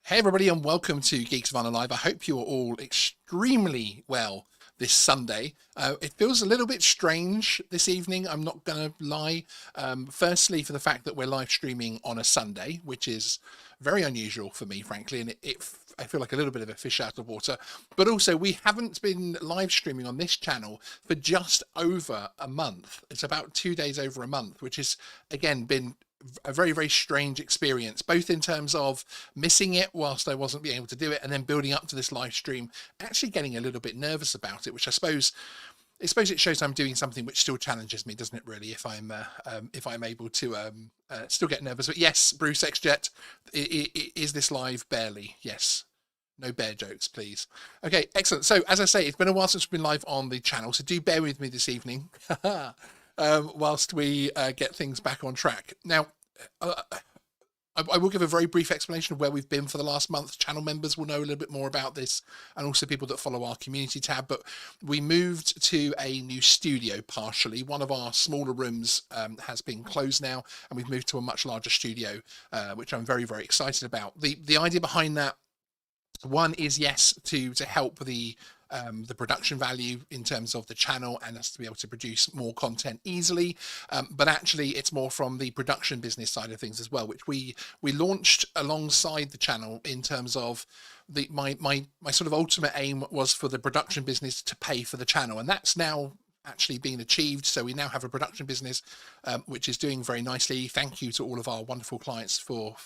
Hey everybody and welcome to Geeksvana Live. I hope you are all extremely well this Sunday. It feels a little bit strange this evening, I'm not going to lie. Firstly, for the fact that we're live streaming on a Sunday, which is very unusual for me, frankly, and I feel like a little bit of a fish out of water. But also, we haven't been live streaming on this channel for just over a month. It's about 2 days over a month, which has, again, been a very, very strange experience, both in terms of missing it whilst I wasn't being able to do it, and then building up to this live stream, actually getting a little bit nervous about it, which I suppose it shows I'm doing something which still challenges me, doesn't it? Really, if I'm able to still get nervous. But yes, Bruce XJet, is this live? Barely. Yes. No bear jokes, please. Okay, excellent. So as I say, it's been a while since we've been live on the channel, so do bear with me this evening. Whilst we get things back on track. Now, I will give a very brief explanation of where we've been for the last month. Channel members will know a little bit more about this, and also people that follow our community tab. But we moved to a new studio partially. One of our smaller rooms has been closed now, and we've moved to a much larger studio, which I'm very, very excited about. The idea behind that, one is, yes, to help the production value in terms of the channel, and us to be able to produce more content easily, but actually it's more from the production business side of things as well, which we launched alongside the channel, in terms of my sort of ultimate aim was for the production business to pay for the channel, and that's now actually being achieved. So we now have a production business which is doing very nicely. Thank you to all of our wonderful clients for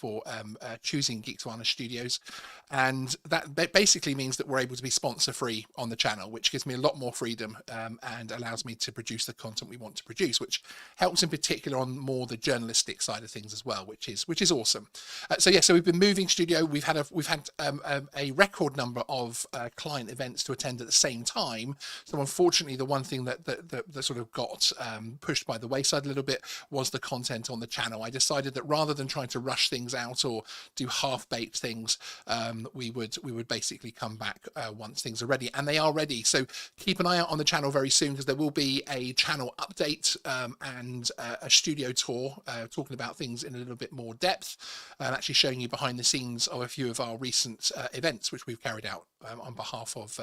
choosing Geeksvana Studios, and that basically means that we're able to be sponsor free on the channel, which gives me a lot more freedom, and allows me to produce the content we want to produce, which helps in particular on more the journalistic side of things as well, which is awesome. So yeah, so we've been moving studio. We've had a record number of client events to attend at the same time. So unfortunately, the one thing that sort of got pushed by the wayside a little bit was the content on the channel. I decided that rather than trying to rush things out or do half-baked things, we would basically come back once things are ready, and they are ready. So keep an eye out on the channel very soon, because there will be a channel update, and a studio tour, talking about things in a little bit more depth, and actually showing you behind the scenes of a few of our recent events which we've carried out on behalf of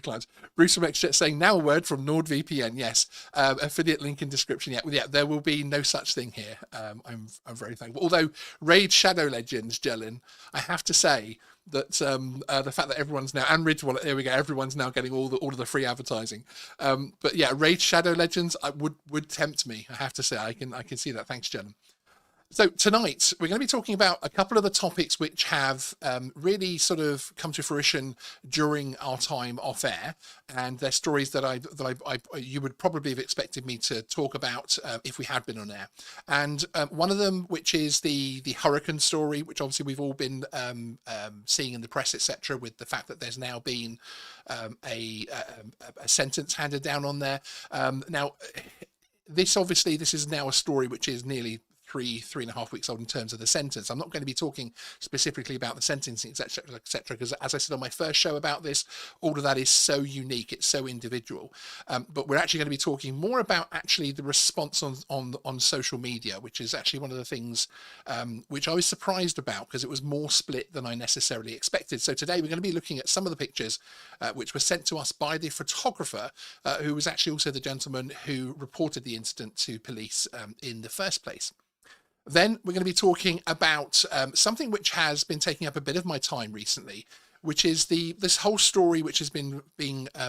clients. Bruce from XJet saying, now a word from NordVPN. Yes, affiliate link in description. Yeah, there will be no such thing here. I'm very thankful. Although Raid Shadow Legends, Jellin, I have to say that the fact that everyone's now, and Ridge Wallet, there we go, everyone's now getting all of the free advertising. But yeah, Raid Shadow Legends would tempt me. I have to say, I can see that. Thanks, Jellin. So tonight we're going to be talking about a couple of the topics which have really sort of come to fruition during our time off air, and they're stories that you would probably have expected me to talk about if we had been on air. And one of them, which is the hurricane story, which obviously we've all been seeing in the press, etc., with the fact that there's now been a sentence handed down on there. Now, this is now a story which is nearly 3.5 weeks old in terms of the sentence. I'm not going to be talking specifically about the sentencing, etc., because as I said on my first show about this, all of that is so unique, it's so individual. But we're actually going to be talking more about actually the response on social media, which is actually one of the things which I was surprised about, because it was more split than I necessarily expected. So today we're going to be looking at some of the pictures which were sent to us by the photographer, who was actually also the gentleman who reported the incident to police in the first place. Then we're going to be talking about something which has been taking up a bit of my time recently, which is this whole story which has been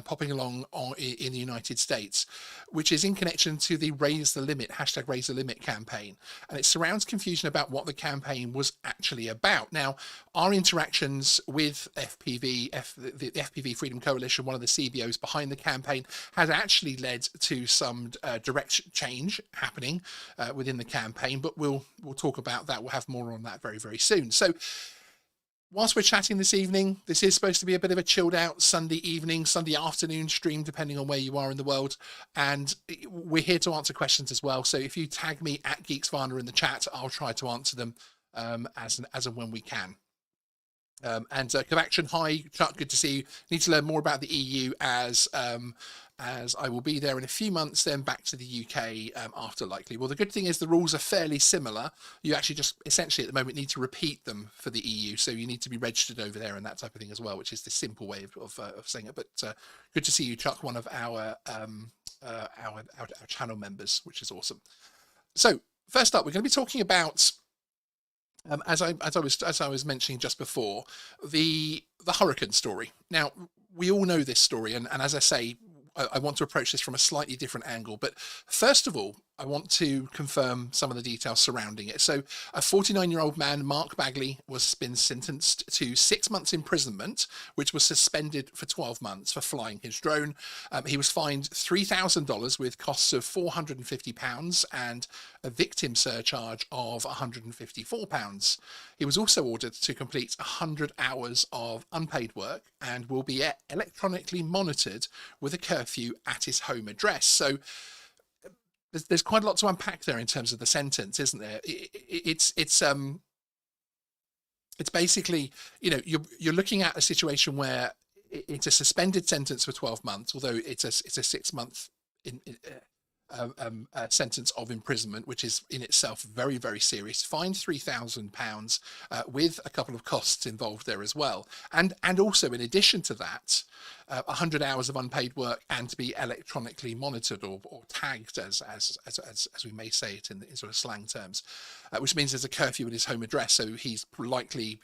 popping along in the United States, which is in connection to the Raise the Limit, hashtag Raise the Limit campaign. And it surrounds confusion about what the campaign was actually about. Now, our interactions with the FPV Freedom Coalition, one of the CBOs behind the campaign, has actually led to some direct change happening within the campaign, but we'll talk about that. We'll have more on that very, very soon. So whilst we're chatting this evening, this is supposed to be a bit of a chilled out Sunday evening, Sunday afternoon stream, depending on where you are in the world. And we're here to answer questions as well. So if you tag me at Geeksvana in the chat, I'll try to answer them as and when we can. And Kovacian, hi, Chuck, good to see you. Need to learn more about the EU as I will be there in a few months, then back to the UK after likely. Well, the good thing is the rules are fairly similar. You actually just essentially at the moment need to repeat them for the EU, so you need to be registered over there and that type of thing as well, which is the simple way of saying it. But good to see you, Chuck, one of our channel members, which is awesome. So first up, we're going to be talking about as I was mentioning just before, the hurricane story. Now we all know this story, and as I say, I want to approach this from a slightly different angle. But first of all, I want to confirm some of the details surrounding it. So, a 49-year-old man, Mark Bagley, was been sentenced to 6 months imprisonment, which was suspended for 12 months for flying his drone. He was fined $3,000 with costs of £450 and a victim surcharge of £154. He was also ordered to complete 100 hours of unpaid work and will be electronically monitored with a curfew at his home address. So there's quite a lot to unpack there in terms of the sentence, isn't there? It's basically, you're looking at a situation where it's a suspended sentence for 12 months, although it's a 6 month sentence of imprisonment, which is in itself very, very serious. Fined £3,000 with a couple of costs involved there as well, and also in addition to that, 100 hours of unpaid work and to be electronically monitored or tagged, as we may say it in sort of slang terms, which means there's a curfew at his home address. So he's likely,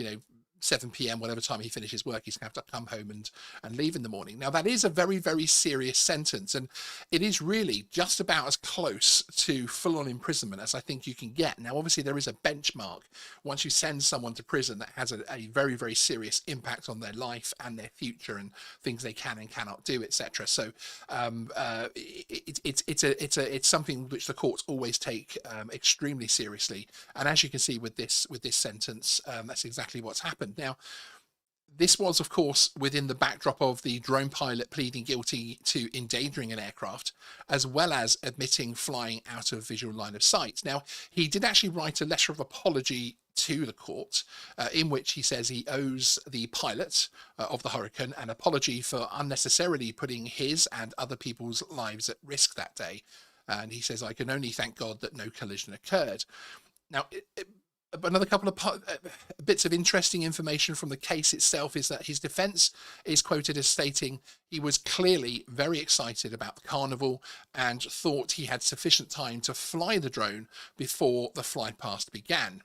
7 p.m, whatever time he finishes work, he's going to have to come home and leave in the morning. Now, that is a very, very serious sentence, and it is really just about as close to full-on imprisonment as I think you can get. Now, obviously, there is a benchmark. Once you send someone to prison, that has a very, very serious impact on their life and their future and things they can and cannot do, etc. So it's something which the courts always take extremely seriously. And as you can see with this sentence, that's exactly what's happened. Now, this was, of course, within the backdrop of the drone pilot pleading guilty to endangering an aircraft, as well as admitting flying out of visual line of sight. Now, he did actually write a letter of apology to the court, in which he says he owes the pilot of the Hurricane an apology for unnecessarily putting his and other people's lives at risk that day. And he says, "I can only thank God that no collision occurred." Now, another couple of bits of interesting information from the case itself is that his defense is quoted as stating he was clearly very excited about the carnival and thought he had sufficient time to fly the drone before the flight past began.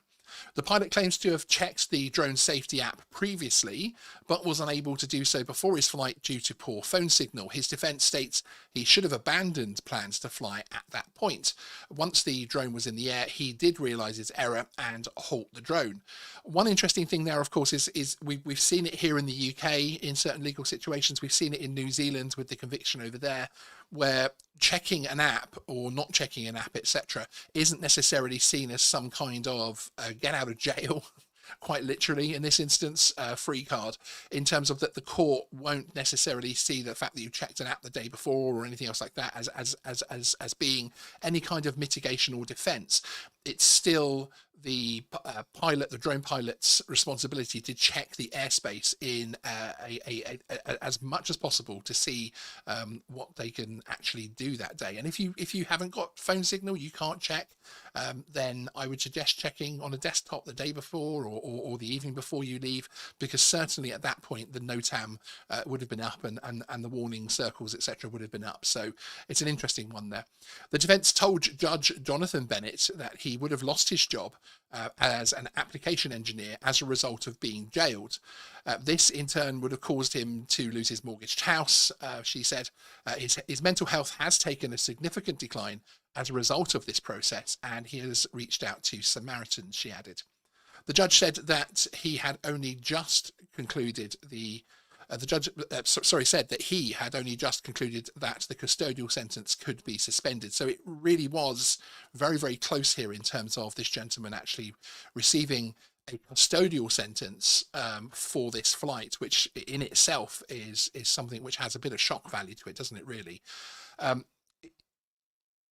The pilot claims to have checked the drone safety app previously, but was unable to do so before his flight due to poor phone signal. His defense states he should have abandoned plans to fly at that point. Once the drone was in the air, he did realize his error and halt the drone. One interesting thing there, of course, is we've seen it here in the UK in certain legal situations. We've seen it in New Zealand with the conviction over there, where checking an app or not checking an app, etc., isn't necessarily seen as some kind of get out of jail, quite literally in this instance, free card, in terms of that the court won't necessarily see the fact that you checked an app the day before or anything else like that as being any kind of mitigation or defense. It's still the drone pilot's responsibility to check the airspace in as much as possible to see what they can actually do that day. And if you haven't got phone signal, you can't check, then I would suggest checking on a desktop the day before or the evening before you leave, because certainly at that point the NOTAM would have been up and the warning circles, etc., would have been up. So it's an interesting one there. The defense told Judge Jonathan Bennett that he would have lost his job as an application engineer as a result of being jailed. This in turn would have caused him to lose his mortgaged house. She said his mental health has taken a significant decline as a result of this process, and he has reached out to Samaritans, she added. The judge said that he had only just concluded said that he had only just concluded that the custodial sentence could be suspended. So it really was very, very close here in terms of this gentleman actually receiving a custodial sentence for this flight, which in itself is something which has a bit of shock value to it, doesn't it, really?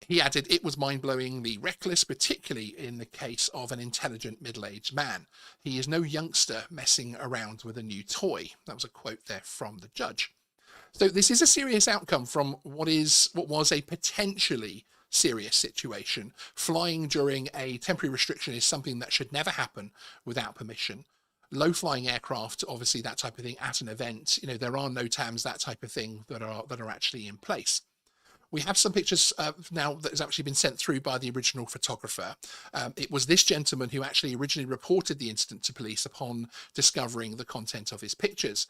He added, "It was mind-blowingly reckless, particularly in the case of an intelligent middle-aged man. He is no youngster messing around with a new toy." That was a quote there from the judge. So this is a serious outcome from what was a potentially serious situation. Flying during a temporary restriction is something that should never happen without permission. Low flying aircraft, obviously that type of thing at an event, there are no TAMs, that type of thing that are actually in place. We have some pictures now that has actually been sent through by the original photographer. It was this gentleman who actually originally reported the incident to police upon discovering the content of his pictures.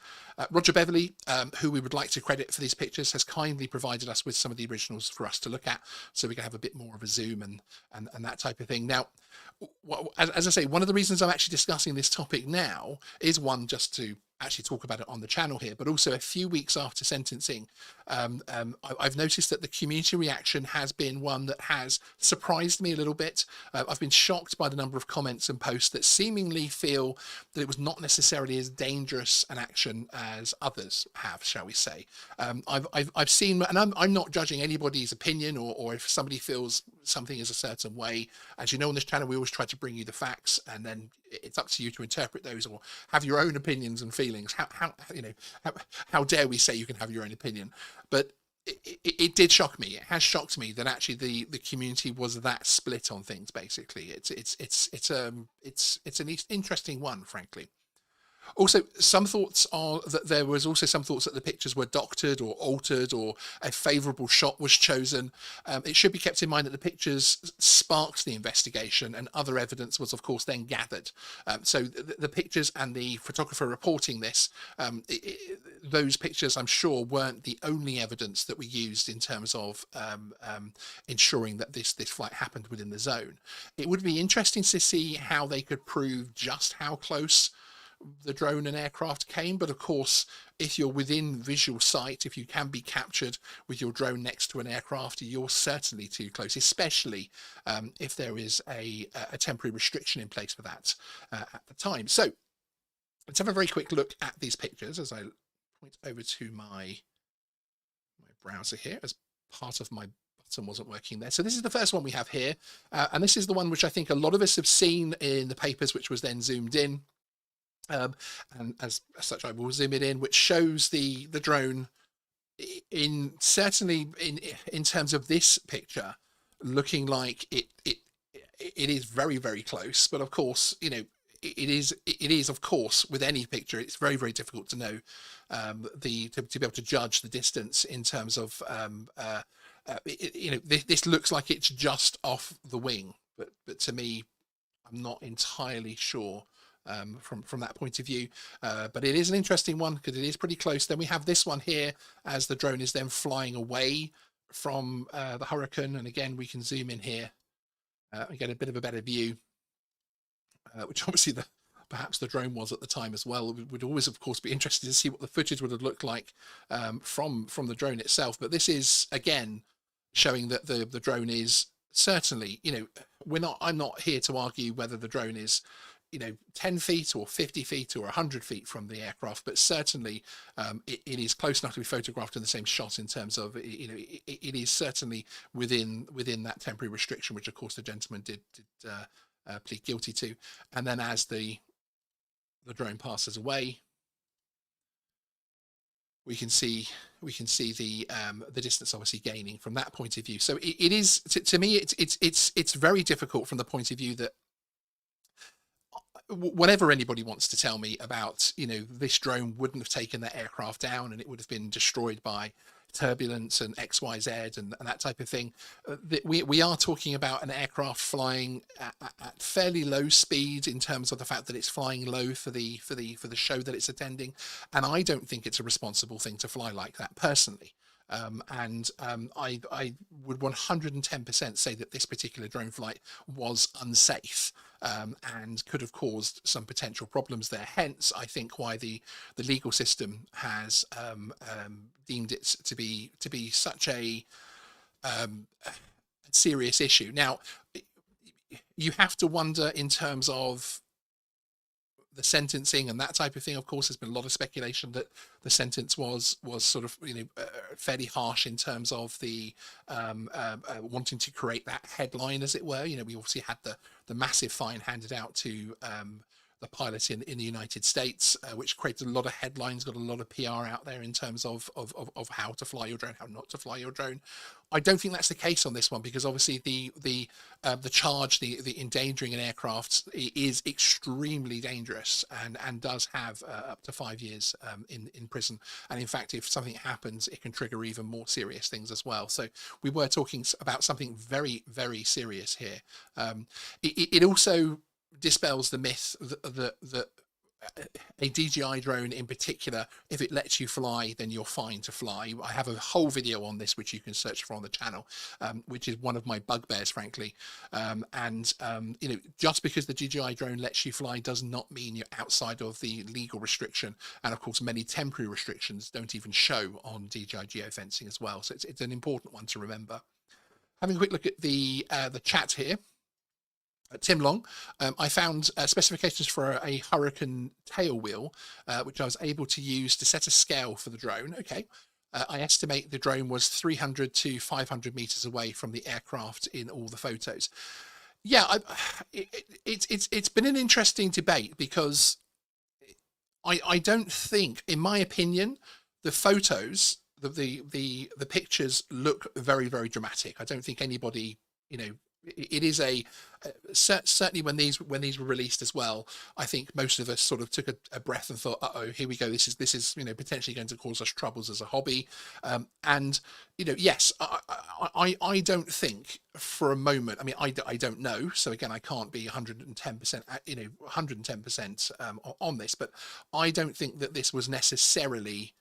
Roger Beverley, who we would like to credit for these pictures, has kindly provided us with some of the originals for us to look at, so we can have a bit more of a zoom and that type of thing. Now, as I say, one of the reasons I'm actually discussing this topic now is one, just to actually talk about it on the channel here, but also a few weeks after sentencing, I've noticed that the community reaction has been one that has surprised me a little bit. I've been shocked by the number of comments and posts that seemingly feel that it was not necessarily as dangerous an action as others have, shall we say. I've seen, and I'm not judging anybody's opinion, or if somebody feels something is a certain way. As you know, on this channel, we always try to bring you the facts, and then it's up to you to interpret those or have your own opinions and feelings. How dare we say you can have your own opinion? But it did shock me. It has shocked me that actually the community was that split on things. Basically, it's an interesting one, frankly. Also, some thoughts are that there was also some thoughts that the pictures were doctored or altered, or a favourable shot was chosen. It should be kept in mind that the pictures sparked the investigation, and other evidence was, of course, then gathered. So the pictures and the photographer reporting this, those pictures, I'm sure, weren't the only evidence that were used in terms of ensuring that this flight happened within the zone. It would be interesting to see how they could prove just how close the drone and aircraft came, but of course, if you're within visual sight, if you can be captured with your drone next to an aircraft, you're certainly too close, especially if there is a temporary restriction in place for that at the time. So let's have a very quick look at these pictures as I point over to my browser here, as part of my button wasn't working there. So this is the first one we have here, and this is the one which I think a lot of us have seen in the papers, which was then zoomed in. And as such, I will zoom it in, which shows the drone certainly in terms of this picture, looking like it is very, very close. But of course, it is of course, with any picture, it's very, very difficult to know to be able to judge the distance in terms of this looks like it's just off the wing, but to me, I'm not entirely sure from that point of view, but it is an interesting one because it is pretty close. Then we have this one here as the drone is then flying away from the Hurricane, and again we can zoom in here and get a bit of a better view, which obviously perhaps the drone was at the time as well. We would always, of course, be interested to see what the footage would have looked like from the drone itself. But this is again showing that the drone is certainly, I'm not here to argue whether the drone is 10 feet or 50 feet or 100 feet from the aircraft, but certainly it is close enough to be photographed in the same shot in terms of, it is certainly within that temporary restriction, which of course the gentleman did plead guilty to. And then as the drone passes away, we can see the distance obviously gaining from that point of view. So it is, to me, it's very difficult from the point of view that whatever anybody wants to tell me about, this drone wouldn't have taken that aircraft down and it would have been destroyed by turbulence and XYZ and that type of thing. We are talking about an aircraft flying at fairly low speed in terms of the fact that it's flying low for the show that it's attending, and I don't think it's a responsible thing to fly like that personally. I would 110% say that this particular drone flight was unsafe and could have caused some potential problems there. Hence, I think why the legal system has deemed it to be such a serious issue. Now, you have to wonder in terms of the sentencing and that type of thing. Of course, there's been a lot of speculation that the sentence was sort of fairly harsh in terms of the wanting to create that headline, as it were. We obviously had the massive fine handed out to the pilot in the United States, which created a lot of headlines, got a lot of PR out there in terms of how to fly your drone, how not to fly your drone. I don't think that's the case on this one, because obviously the charge, the endangering an aircraft, is extremely dangerous and does have up to 5 years in prison. And in fact, if something happens, it can trigger even more serious things as well. So we were talking about something very, very serious here. It also dispels the myth that a DJI drone in particular, if it lets you fly, then you're fine to fly. I have a whole video on this which you can search for on the channel, which is one of my bugbears, frankly. Just because the DJI drone lets you fly does not mean you're outside of the legal restriction. And of course, many temporary restrictions don't even show on DJI geofencing as well. So it's an important one to remember. Having a quick look at the chat here. Tim Long, I found specifications for a Hurricane tail wheel, which I was able to use to set a scale for the drone. Okay. I estimate the drone was 300 to 500 meters away from the aircraft in all the photos. Yeah, it's been an interesting debate, because I don't think, in my opinion, the photos, the pictures look very, very dramatic. I don't think anybody, it is certainly when these were released as well, I think most of us sort of took a breath and thought, uh-oh, here we go, this is potentially going to cause us troubles as a hobby. Yes, I don't think for a moment, I don't know, so again, I can't be 110% 110% on this, but I don't think that this was necessarily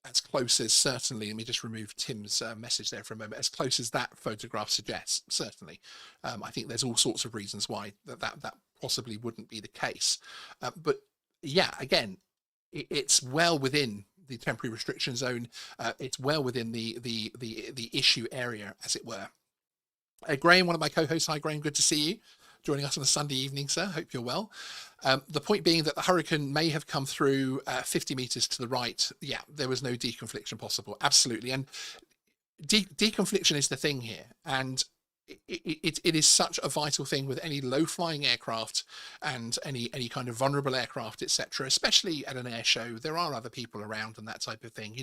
as close as, certainly, let me just remove Tim's message there for a moment, as close as that photograph suggests. Certainly, I think there's all sorts of reasons why that possibly wouldn't be the case. But yeah, again, it's well within the temporary restriction zone. It's well within the issue area, as it were. Graham, one of my co-hosts. Hi, Graham. Good to see you, joining us on a Sunday evening, sir. Hope you're well. The point being that the Hurricane may have come through 50 meters to the right. Yeah, there was no deconfliction possible. Absolutely. And deconfliction is the thing here. And it is such a vital thing with any low flying aircraft and any kind of vulnerable aircraft, etc., especially at an air show. There are other people around and that type of thing.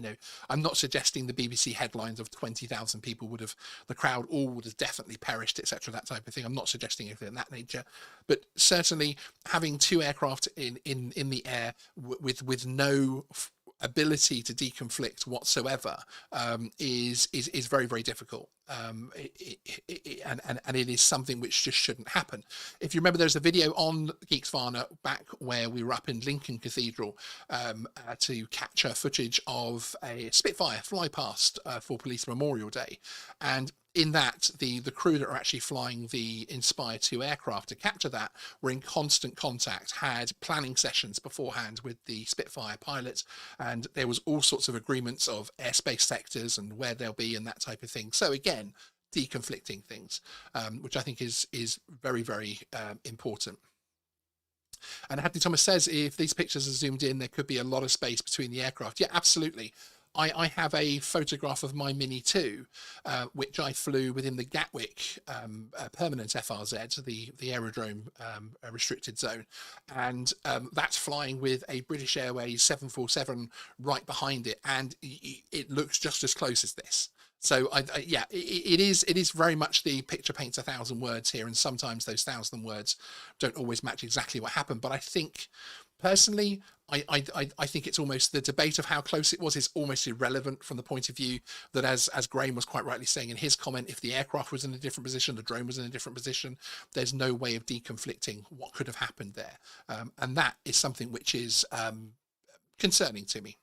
I'm not suggesting the BBC headlines of 20,000 people the crowd all would have definitely perished, etc., that type of thing. I'm not suggesting anything of that nature, but certainly having two aircraft in the air with no ability to deconflict whatsoever is very, very difficult. And it is something which just shouldn't happen. If you remember, there's a video on Geeksvana back where we were up in Lincoln Cathedral to capture footage of a Spitfire fly past for Police Memorial Day, and in that, the crew that are actually flying the Inspire 2 aircraft to capture that were in constant contact, had planning sessions beforehand with the Spitfire pilots, and there was all sorts of agreements of airspace sectors and where they'll be and that type of thing. So again, deconflicting things, which I think is very, very important. And Hadley Thomas says, if these pictures are zoomed in, there could be a lot of space between the aircraft. Yeah, absolutely. I have a photograph of my Mini 2, which I flew within the Gatwick permanent FRZ, the aerodrome restricted zone, and that's flying with a British Airways 747 right behind it, and it looks just as close as this. So yeah, it is very much the picture paints 1,000 words here, and sometimes those 1,000 words don't always match exactly what happened. But I think, personally, I think it's almost, the debate of how close it was is almost irrelevant from the point of view that, as Graham was quite rightly saying in his comment, if the aircraft was in a different position, the drone was in a different position, there's no way of deconflicting what could have happened there. And that is something which is concerning to me.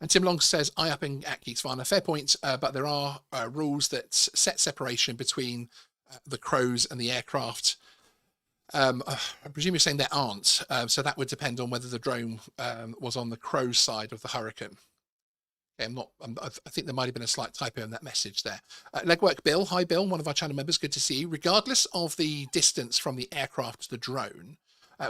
And Tim Long says, I up in at Geeksvana, fair point, but there are rules that set separation between the crows and the aircraft. I presume you're saying there aren't, so that would depend on whether the drone was on the crow side of the Hurricane. Okay, I think there might have been a slight typo in that message there. Legwork Bill, hi Bill, one of our channel members, good to see you. Regardless of the distance from the aircraft to the drone,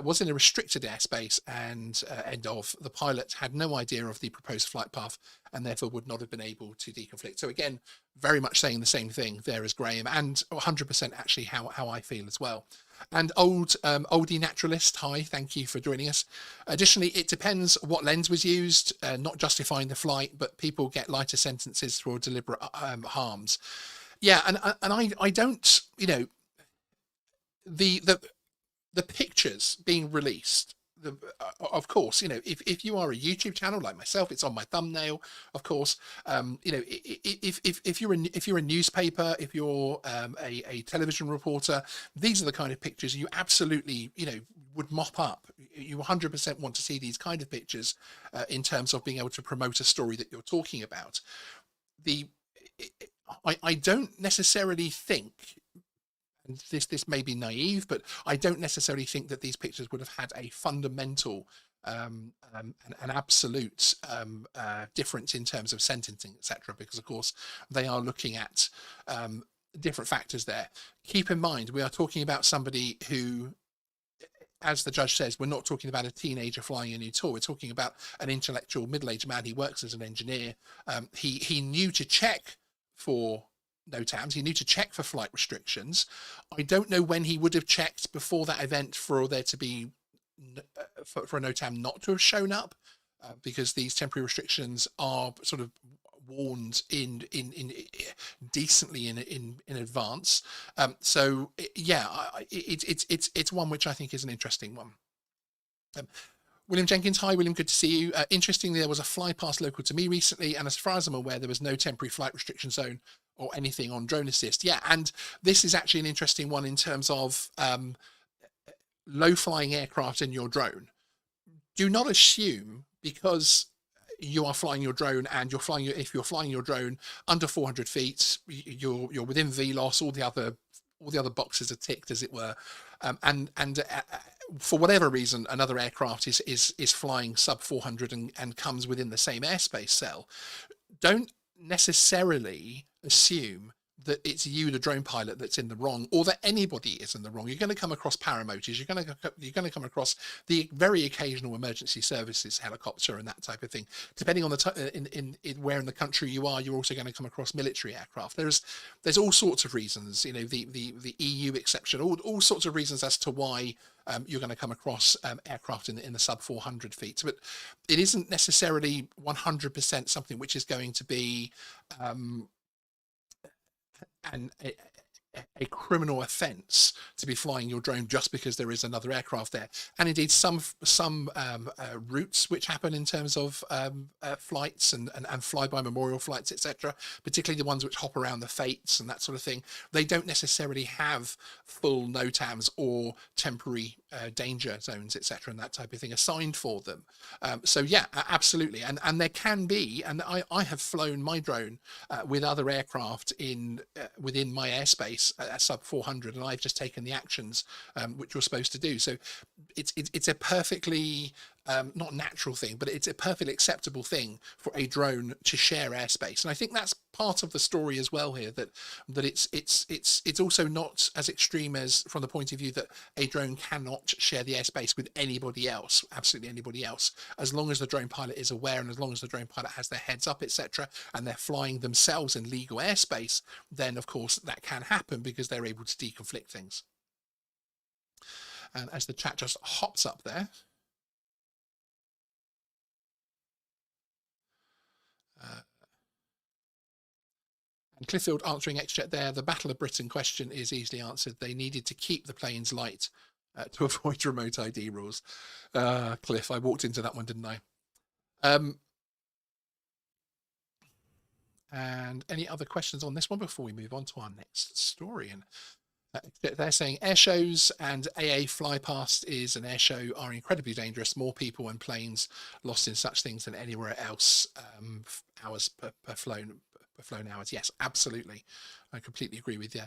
was in a restricted airspace, and end of, the pilot had no idea of the proposed flight path and therefore would not have been able to deconflict. So again, very much saying the same thing there as Graham, and 100% actually how I feel as well. And oldie naturalist, hi, thank you for joining us. Additionally, it depends what lens was used, not justifying the flight, but people get lighter sentences for deliberate harms. Yeah, and I don't, the the pictures being released, of course, if you are a YouTube channel like myself, it's on my thumbnail, of course. If you're a newspaper, if you're a television reporter, these are the kind of pictures you absolutely would mop up. You 100% want to see these kind of pictures in terms of being able to promote a story that you're talking about. I don't necessarily think, and this may be naive, but I don't necessarily think that these pictures would have had a fundamental an absolute difference in terms of sentencing, etc., because of course they are looking at different factors there. Keep in mind, we are talking about somebody who, as the judge says, we're not talking about a teenager flying a new toy. We're talking about an intellectual middle-aged man. He works as an engineer. He knew to check for NOTAMs. He knew to check for flight restrictions. I don't know when he would have checked before that event for there to be for a NOTAM not to have shown up, because these temporary restrictions are sort of warned in decently in advance. So yeah, it's one which I think is an interesting one. William Jenkins, hi William, good to see you. Interestingly, there was a fly past local to me recently, and as far as I'm aware, there was no temporary flight restriction zone or anything on drone assist. Yeah, and this is actually an interesting one in terms of low flying aircraft in your drone. Do not assume because you are flying your drone and if you're flying your drone under 400 feet, you're within VLOS, all the other boxes are ticked, as it were, and for whatever reason another aircraft is flying sub 400 and comes within the same airspace cell. Don't necessarily assume that it's you, the drone pilot, that's in the wrong, or that anybody is in the wrong. You're going to come across paramotors. You're going to come across the very occasional emergency services helicopter and that type of thing. Depending on the in where in the country you are, you're also going to come across military aircraft. There's all sorts of reasons. The EU exception, all sorts of reasons as to why you're going to come across aircraft in the sub 400 feet. But it isn't necessarily 100% something which is going to be a criminal offence to be flying your drone just because there is another aircraft there. And indeed, some routes which happen in terms of flights and flyby memorial flights, etc., particularly the ones which hop around the fates and that sort of thing, they don't necessarily have full NOTAMs or temporary danger zones, etc., and that type of thing assigned for them. So yeah, absolutely. And there can be, and I have flown my drone with other aircraft within my airspace at sub 400, and I've just taken the actions which you're supposed to do. So it's a perfectly not natural thing, but it's a perfectly acceptable thing for a drone to share airspace. And I think that's part of the story as well here, that it's also not as extreme as from the point of view that a drone cannot share the airspace with anybody else, absolutely anybody else, as long as the drone pilot is aware and as long as the drone pilot has their heads up, etc., and they're flying themselves in legal airspace, then of course that can happen because they're able to deconflict things. And as the chat just hops up there, and Cliffield answering XJet there, the Battle of Britain question is easily answered. They needed to keep the planes light to avoid remote ID rules. Cliff, I walked into that one, didn't I? And any other questions on this one before we move on to our next story? And they're saying air shows and AA fly past is an air show are incredibly dangerous. More people and planes lost in such things than anywhere else. Hours per flown hours. Yes, absolutely. I completely agree with you.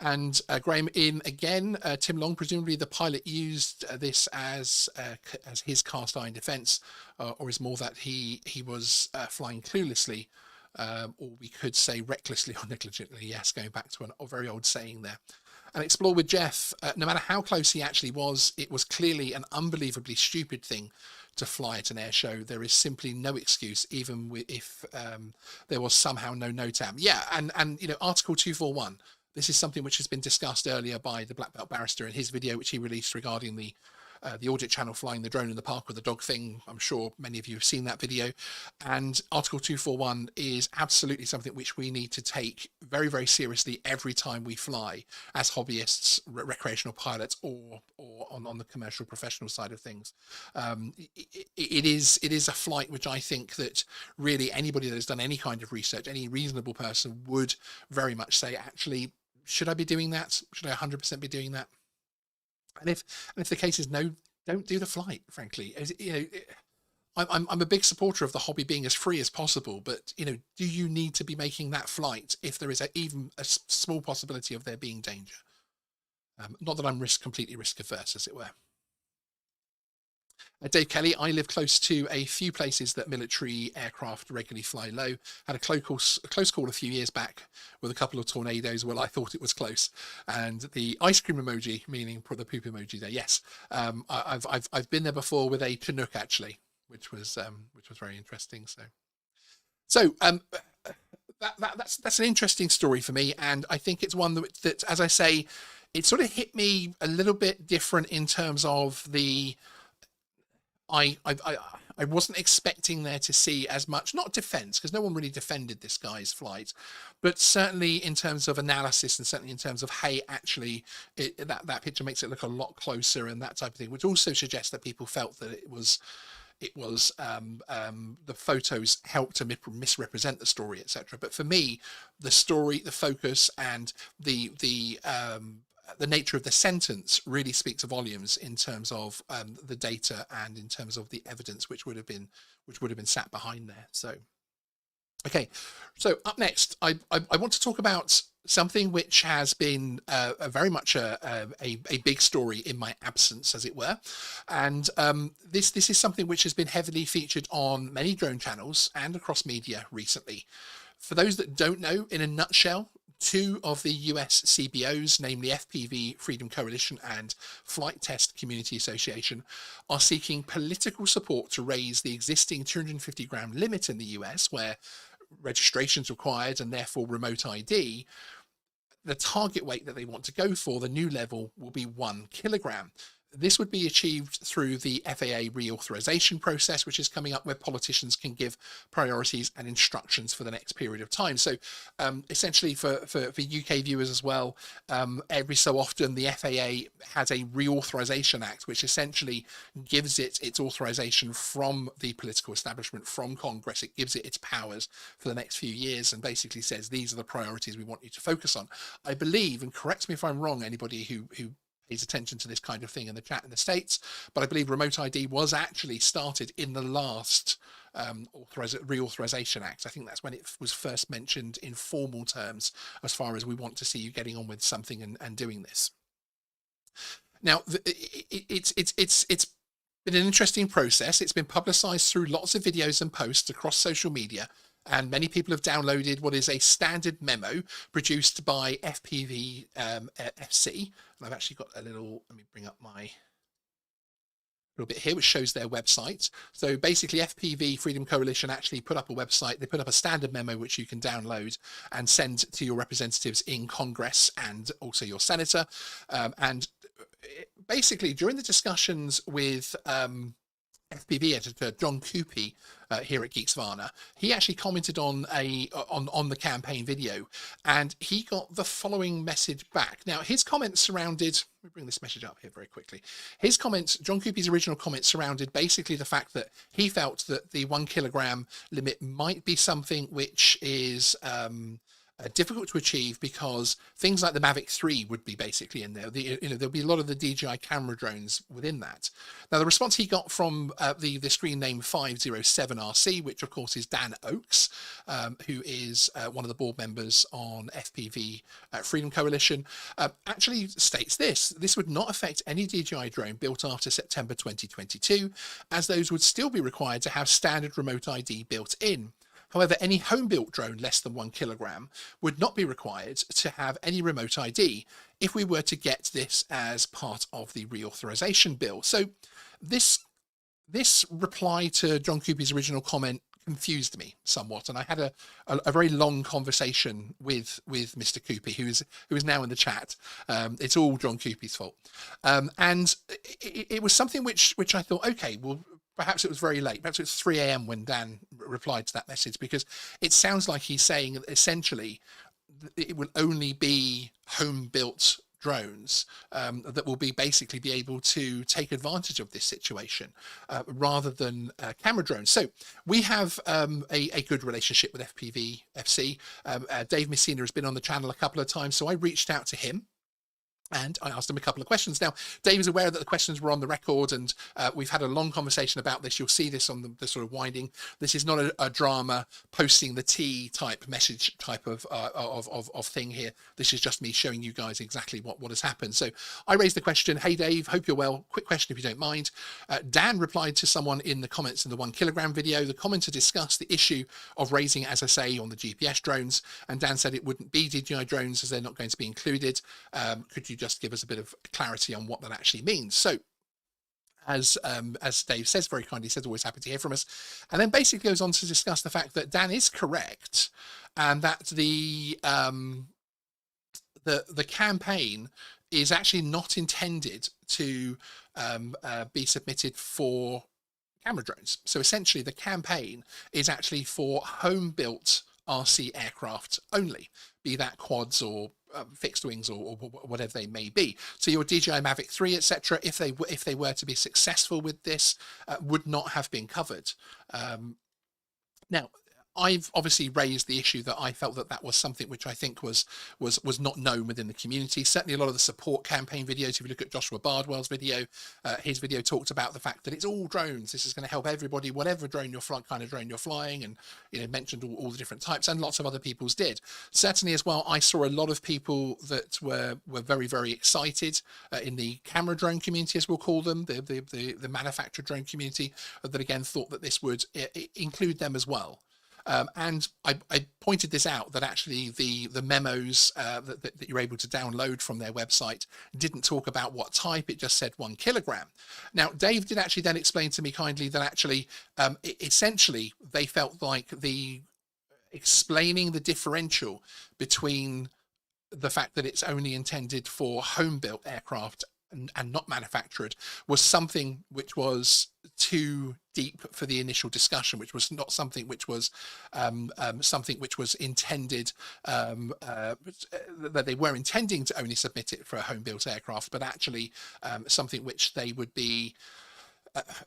And Graham in again, Tim Long, presumably the pilot used this as his cast iron defense, or is more that he was flying cluelessly, or we could say recklessly or negligently. Yes, going back to a very old saying there. And Explore with Jeff, no matter how close he actually was, it was clearly an unbelievably stupid thing to fly at an air show. There is simply no excuse, even if there was somehow no NOTAM. Yeah, and Article 241. This is something which has been discussed earlier by the Black Belt Barrister in his video, which he released regarding the audit channel flying the drone in the park with the dog thing. I'm sure many of you have seen that video. And Article 241 is absolutely something which we need to take very, very seriously every time we fly as hobbyists, recreational pilots, or on the commercial professional side of things. It is a flight which I think that really anybody that has done any kind of research, any reasonable person would very much say, actually, should I be doing that? Should I 100% be doing that? And if the case is no, don't do the flight. Frankly, I'm a big supporter of the hobby being as free as possible. But do you need to be making that flight if there is even a small possibility of there being danger? Not that I'm completely risk averse, as it were. Dave Kelly, I live close to a few places that military aircraft regularly fly low. Had a close call a few years back with a couple of tornadoes. Well, I thought it was close. And the ice cream emoji, meaning the poop emoji there. Yes, I've been there before with a Chinook actually, which was very interesting. So that's an interesting story for me, and I think it's one that as I say, it sort of hit me a little bit different in terms of the. I wasn't expecting there to see as much, not defense, because no one really defended this guy's flight, but certainly in terms of analysis and certainly in terms of, hey, actually that picture makes it look a lot closer and that type of thing, which also suggests that people felt that it was the photos helped to misrepresent the story, etc. But for me, the story, the focus, and the nature of the sentence really speaks volumes in terms of the data and in terms of the evidence which would have been sat behind there. So, okay, so up next, I want to talk about something which has been very much a big story in my absence, as it were, and this is something which has been heavily featured on many drone channels and across media recently. For those that don't know, in a nutshell, two of the US CBOs, namely FPV Freedom Coalition and Flight Test Community Association, are seeking political support to raise the existing 250-gram limit in the US, where registration is required and therefore remote ID. The target weight that they want to go for, the new level, will be 1 kilogram. This would be achieved through the FAA reauthorization process, which is coming up, where politicians can give priorities and instructions for the next period of time. So essentially for UK viewers as well, every so often the FAA has a reauthorization act, which essentially gives it its authorization from the political establishment, from Congress. It gives it its powers for the next few years and basically says, these are the priorities we want you to focus on. I believe, and correct me if I'm wrong, anybody who pays attention to this kind of thing in the chat in the States, but I believe remote ID was actually started in the last reauthorization act. I think that's when it was first mentioned in formal terms, as far as we want to see you getting on with something and doing this. Now, it's been an interesting process. It's been publicized through lots of videos and posts across social media, and many people have downloaded what is a standard memo produced by FPV FC. And I've actually got a little, let me bring up my little bit here, which shows their website. So basically FPV Freedom Coalition actually put up a website. They put up a standard memo, which you can download and send to your representatives in Congress and also your senator. And basically during the discussions with FPV editor John Coopy here at Geeksvana, he actually commented on the campaign video, and he got the following message back. Now, his comments surrounded, let me bring this message up here very quickly. His comments, John Coopy's original comments, surrounded basically the fact that he felt that the 1 kilogram limit might be something which is difficult to achieve, because things like the Mavic 3 would be basically in there. There'll be a lot of the DJI camera drones within that. Now, the response he got from the screen name 507RC, which of course is Dan Oakes, who is one of the board members on FPV Freedom Coalition, actually states this would not affect any DJI drone built after September 2022, as those would still be required to have standard remote ID built in. However, any home-built drone less than 1 kilogram would not be required to have any remote ID if we were to get this as part of the reauthorization bill. So this reply to John Coopey's original comment confused me somewhat, and I had a very long conversation with Mr. Coopey, who is now in the chat. It's all John Coopey's fault, and it was something which I thought, okay, well, perhaps it was very late. Perhaps it was 3 a.m. when Dan replied to that message, because it sounds like he's saying that essentially it will only be home-built drones that will basically be able to take advantage of this situation rather than camera drones. So we have a good relationship with FPV FC. Dave Messina has been on the channel a couple of times, so I reached out to him and I asked him a couple of questions. Now, Dave is aware that the questions were on the record, and we've had a long conversation about this. You'll see this on the sort of winding. This is not a drama posting the tea type message type of thing here. This is just me showing you guys exactly what has happened. So I raised the question, hey Dave, hope you're well. Quick question if you don't mind. Dan replied to someone in the comments in the 1 kilogram video. The commenter discussed the issue of raising, as I say, on the GPS drones, and Dan said it wouldn't be DJI drones as they're not going to be included. Could you just give us a bit of clarity on what that actually means? So as Dave says, very kindly says, always happy to hear from us, and then basically goes on to discuss the fact that Dan is correct, and that the campaign is actually not intended to be submitted for camera drones. So essentially the campaign is actually for home-built RC aircraft only, be that quads or fixed wings or whatever they may be. So your DJI Mavic 3, etc., if they were to be successful with this, would not have been covered. Now, I've obviously raised the issue that I felt that was something which I think was not known within the community. Certainly a lot of the support campaign videos, if you look at Joshua Bardwell's video, his video talked about the fact that it's all drones. This is going to help everybody, whatever drone you're flying, kind of drone you're flying, and mentioned all the different types, and lots of other people's did. Certainly as well, I saw a lot of people that were very, very excited in the camera drone community, as we'll call them, the manufactured drone community, that again thought that this would include them as well. And I pointed this out, that actually the memos that you're able to download from their website didn't talk about what type, it just said 1 kilogram. Now, Dave did actually then explain to me kindly that actually, essentially, they felt like explaining the differential between the fact that it's only intended for home-built aircraft and not manufactured was something which was too deep for the initial discussion, which was not something which was intended, that they were intending to only submit it for a home-built aircraft, but actually something which they would be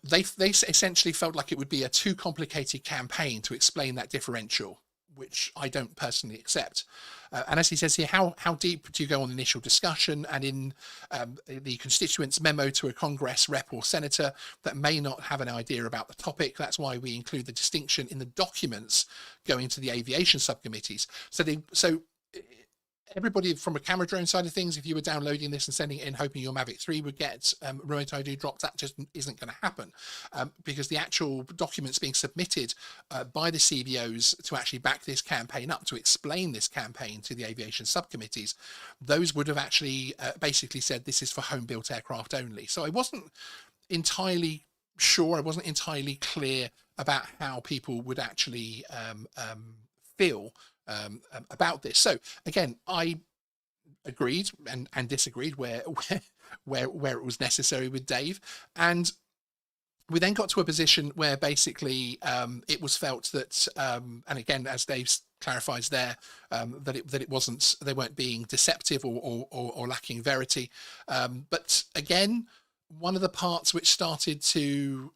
they essentially felt like it would be a too complicated campaign to explain that differential, which I don't personally accept. And as he says here, how deep do you go on initial discussion? And in the constituents memo to a Congress rep or senator that may not have an idea about the topic, that's why we include the distinction in the documents going to the aviation subcommittees. So everybody from a camera drone side of things, if you were downloading this and sending it in hoping your Mavic 3 would get remote ID dropped, that just isn't going to happen, because the actual documents being submitted by the CBOs to actually back this campaign up, to explain this campaign to the aviation subcommittees, those would have actually basically said this is for home-built aircraft only. So I wasn't entirely sure, I wasn't entirely clear about how people would actually feel about this. So again, I agreed and disagreed where it was necessary with Dave, and we then got to a position where basically it was felt that and again, as Dave clarifies there, that it wasn't, they weren't being deceptive or lacking verity, but again, one of the parts which started to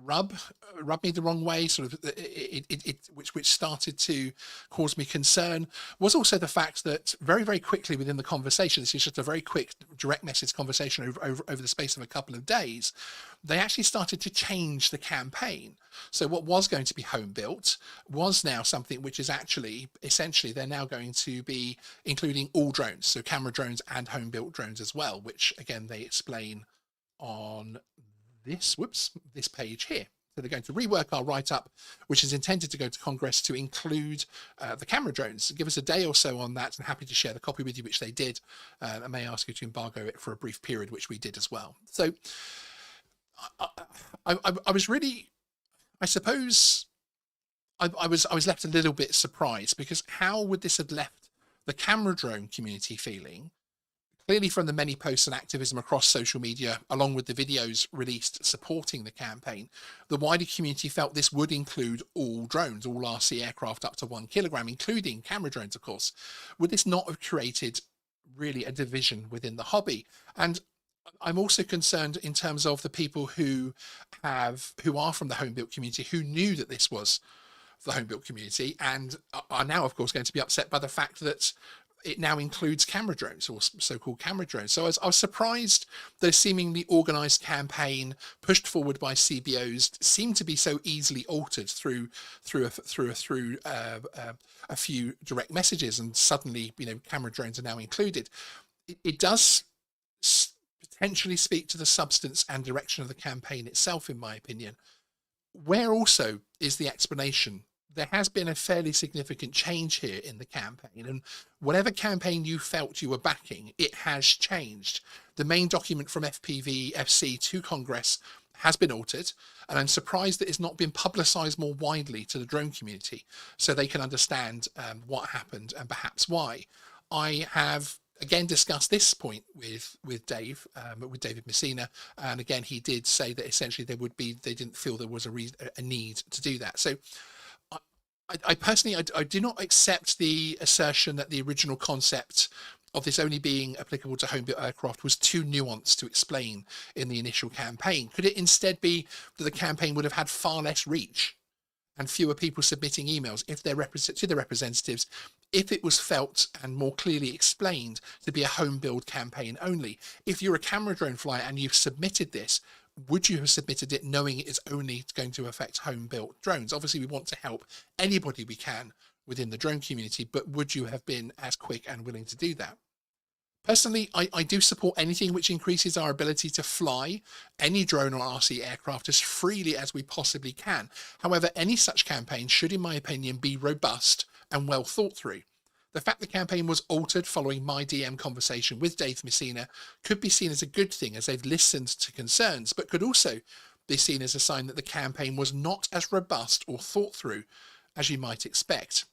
rub me the wrong way, sort of which started to cause me concern, was also the fact that very quickly within the conversation, this is just a very quick direct message conversation over the space of a couple of days, they actually started to change the campaign. So what was going to be home built was now something which is actually, essentially, they're now going to be including all drones, so camera drones and home built drones as well, which again they explain on this page here. So they're going to rework our write-up, which is intended to go to Congress to include the camera drones. Give us a day or so on that, and happy to share the copy with you, which they did. I may ask you to embargo it for a brief period, which we did as well. So I was really, I suppose, I was left a little bit surprised, because how would this have left the camera drone community feeling? Clearly, from the many posts and activism across social media, along with the videos released supporting the campaign, the wider community felt this would include all drones, all RC aircraft up to 1 kilogram, including camera drones, of course. Would this not have created really a division within the hobby? And I'm also concerned in terms of the people who are from the home built community, who knew that this was the home built community, and are now, of course, going to be upset by the fact that it now includes camera drones, or so-called camera drones. So I was surprised that a seemingly organised campaign pushed forward by CBOs seemed to be so easily altered through a few direct messages, and suddenly, camera drones are now included. It does potentially speak to the substance and direction of the campaign itself, in my opinion. Where also is the explanation? There has been a fairly significant change here in the campaign, and whatever campaign you felt you were backing, it has changed. The main document from FPV FC to Congress has been altered, and I'm surprised that it's not been publicised more widely to the drone community so they can understand what happened and perhaps why. I have again discussed this point with David Messina, and again he did say that essentially they didn't feel there was a need to do that. So I personally do not accept the assertion that the original concept of this only being applicable to home built aircraft was too nuanced to explain in the initial campaign. Could it instead be that the campaign would have had far less reach and fewer people submitting emails if to their representatives, if it was felt and more clearly explained to be a home build campaign only? If you're a camera drone flyer and you've submitted this, would you have submitted it knowing it is only going to affect home built drones? Obviously, we want to help anybody we can within the drone community, but would you have been as quick and willing to do that? Personally, I do support anything which increases our ability to fly any drone or RC aircraft as freely as we possibly can. However, any such campaign should, in my opinion, be robust and well thought through. The fact the campaign was altered following my DM conversation with Dave Messina could be seen as a good thing, as they've listened to concerns, but could also be seen as a sign that the campaign was not as robust or thought through as you might expect.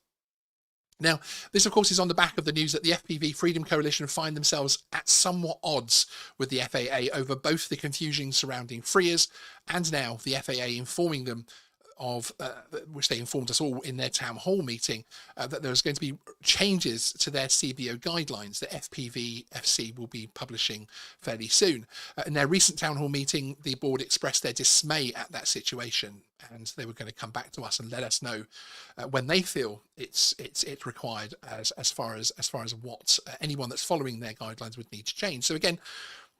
Now, this, of course, is on the back of the news that the FPV Freedom Coalition find themselves at somewhat odds with the FAA over both the confusion surrounding freers and now the FAA informing them of, which they informed us all in their town hall meeting, that there was going to be changes to their CBO guidelines that FPV-FC will be publishing fairly soon. In their recent town hall meeting, the board expressed their dismay at that situation, and they were going to come back to us and let us know when they feel it's required as far as what anyone that's following their guidelines would need to change. So again,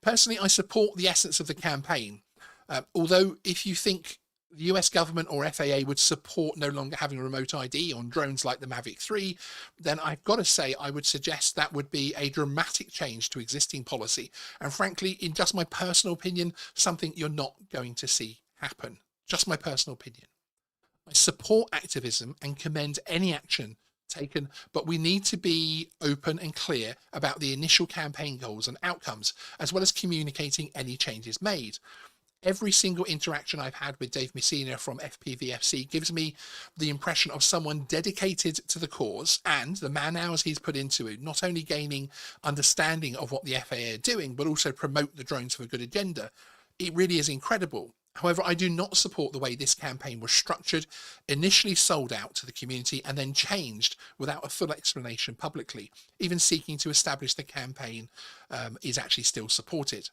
personally, I support the essence of the campaign. Although if you think the US government or FAA would support no longer having a remote ID on drones like the Mavic 3, then I've got to say I would suggest that would be a dramatic change to existing policy. And frankly, in just my personal opinion, something you're not going to see happen. Just my personal opinion. I support activism and commend any action taken, but we need to be open and clear about the initial campaign goals and outcomes, as well as communicating any changes made. Every single interaction I've had with Dave Messina from FPVFC gives me the impression of someone dedicated to the cause, and the man hours he's put into it, not only gaining understanding of what the FAA are doing, but also promote the drones for a good agenda. It really is incredible. However, I do not support the way this campaign was structured, initially sold out to the community and then changed without a full explanation publicly. Even seeking to establish the campaign is actually still supported.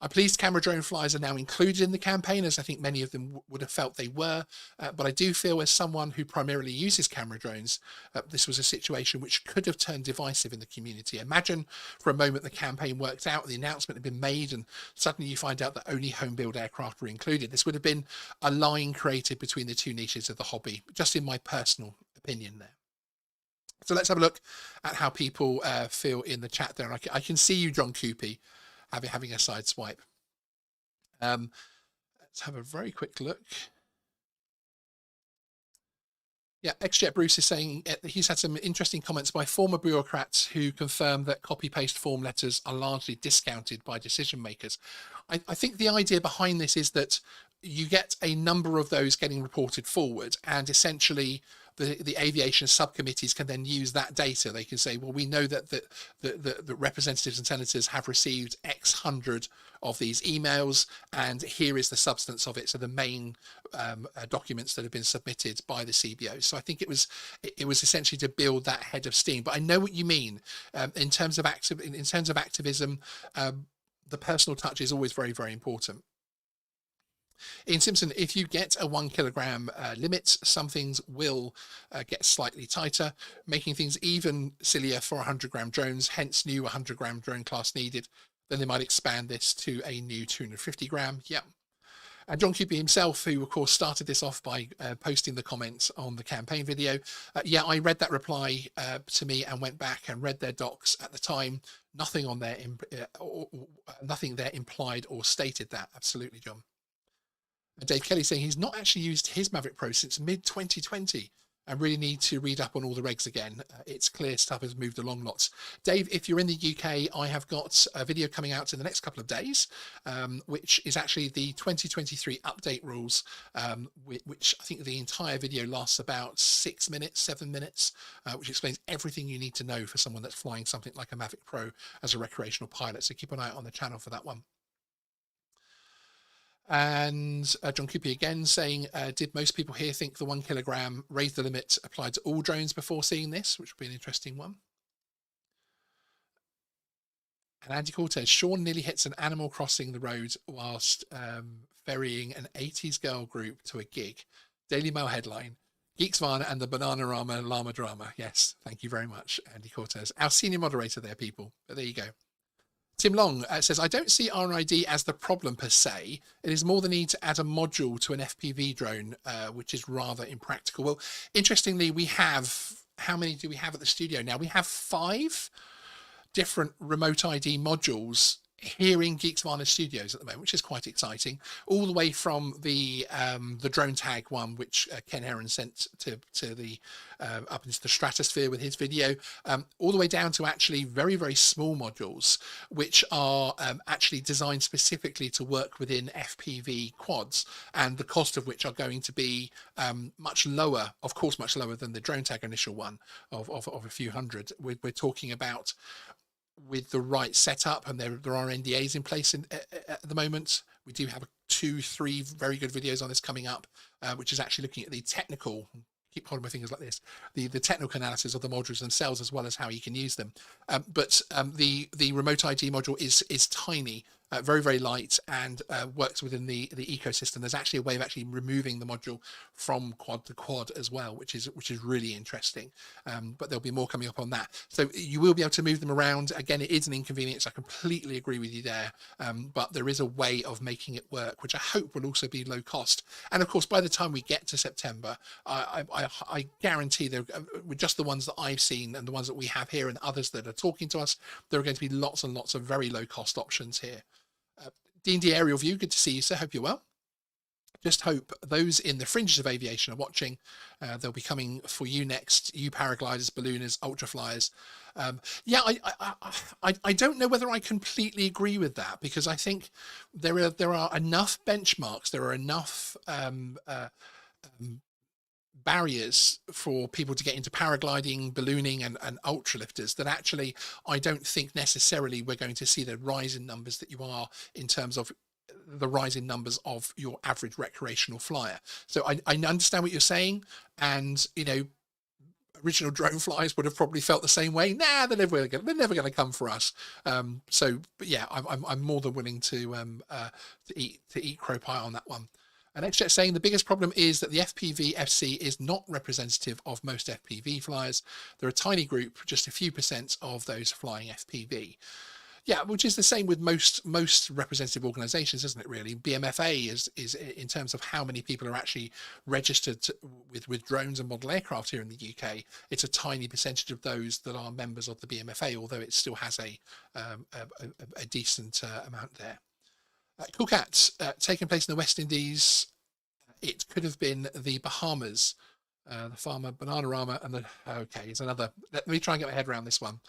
I'm pleased camera drone flyers are now included in the campaign, as I think many of them would have felt they were, but I do feel, as someone who primarily uses camera drones, this was a situation which could have turned divisive in the community. Imagine for a moment the campaign worked out, the announcement had been made, and suddenly you find out that only home-built aircraft were included. This would have been a line created between the two niches of the hobby, just in my personal opinion there. So let's have a look at how people feel in the chat there. I can see you, John Coopy, having a side swipe. Let's have a very quick look. Yeah, XJet Bruce is saying he's had some interesting comments by former bureaucrats who confirm that copy paste form letters are largely discounted by decision makers. I think the idea behind this is that you get a number of those getting reported forward, and essentially the aviation subcommittees can then use that data. They can say, well, we know that the representatives and senators have received X hundred of these emails, and here is the substance of it. So the main documents that have been submitted by the CBO. So I think it was essentially to build that head of steam. But I know what you mean in terms of activism. The personal touch is always very, very important. In Simpson, if you get a 1 kilogram limit, some things will get slightly tighter, making things even sillier for 100-gram drones, hence new 100-gram drone class needed. Then they might expand this to a new 250-gram. Yeah. And John Cupey himself, who of course started this off by posting the comments on the campaign video. Yeah, I read that reply to me and went back and read their docs at the time. Nothing on there, nothing there implied or stated that. Absolutely, John. Dave Kelly saying he's not actually used his Mavic Pro since mid 2020 and really need to read up on all the regs again. It's clear stuff has moved along lots. Dave, if you're in the UK, I have got a video coming out in the next couple of days, which is actually the 2023 update rules, which I think the entire video lasts about 6 minutes, 7 minutes, which explains everything you need to know for someone that's flying something like a Mavic Pro as a recreational pilot. So keep an eye out on the channel for that one. And John Cooper again saying, did most people here think the 1 kilogram raise the limit applied to all drones before seeing this, which would be an interesting one. And Andy Cortez, Sean nearly hits an animal crossing the road whilst ferrying an 80s girl group to a gig. Daily Mail headline, Geeksvana and the Bananarama Llama drama. Yes, thank you very much, Andy Cortez. Our senior moderator there, people. But there you go. Tim Long says, I don't see RNID as the problem per se. It is more the need to add a module to an FPV drone, which is rather impractical. Well, interestingly, we have, how many do we have at the studio now? We have 5 different remote ID modules here in Geeksvana Studios at the moment, which is quite exciting. All the way from the drone tag one, which Ken Heron sent to the up into the stratosphere with his video, all the way down to actually very, very small modules, which are actually designed specifically to work within FPV quads, and the cost of which are going to be much lower, of course, much lower than the drone tag initial one of a few hundred. We're talking about, with the right setup, and there are NDAs in place at the moment. We do have 2-3 very good videos on this coming up, which is actually looking at the technical, keep holding my fingers like this, the technical analysis of the modules themselves, as well as how you can use them. But the remote ID module is tiny, very, very light, and works within the ecosystem. There's actually a way of actually removing the module from quad to quad as well, which is really interesting. But there'll be more coming up on that. So you will be able to move them around. Again, it is an inconvenience. I completely agree with you there. But there is a way of making it work, which I hope will also be low cost. And of course, by the time we get to September, I guarantee there, with just the ones that I've seen and the ones that we have here and others that are talking to us, there are going to be lots and lots of very low cost options here. D&D Aerial View, good to see you, sir. Hope you're well. Just hope those in the fringes of aviation are watching. They'll be coming for you next, you paragliders, ballooners, ultraflyers. Yeah, I don't know whether I completely agree with that, because I think there are enough benchmarks, there are enough barriers for people to get into paragliding, ballooning, and ultralifters that actually I don't think necessarily we're going to see the rise in numbers that you are in terms of the rise in numbers of your average recreational flyer. So I understand what you're saying, and you know, original drone flyers would have probably felt the same way. Nah, they're never going to come for us. So, but yeah, I'm more than willing to eat crow pie on that one. And XJet saying the biggest problem is that the FPV FC is not representative of most FPV flyers. They're a tiny group, just a few % of those flying FPV. Yeah, which is the same with most representative organisations, isn't it? Really, BMFA is in terms of how many people are actually registered with drones and model aircraft here in the UK. It's a tiny percentage of those that are members of the BMFA, although it still has a decent amount there. Cool Cats taking place in the West Indies. It could have been the Bahamas. The Farmer, Bananarama, and the okay, it's another. Let me try and get my head around this one.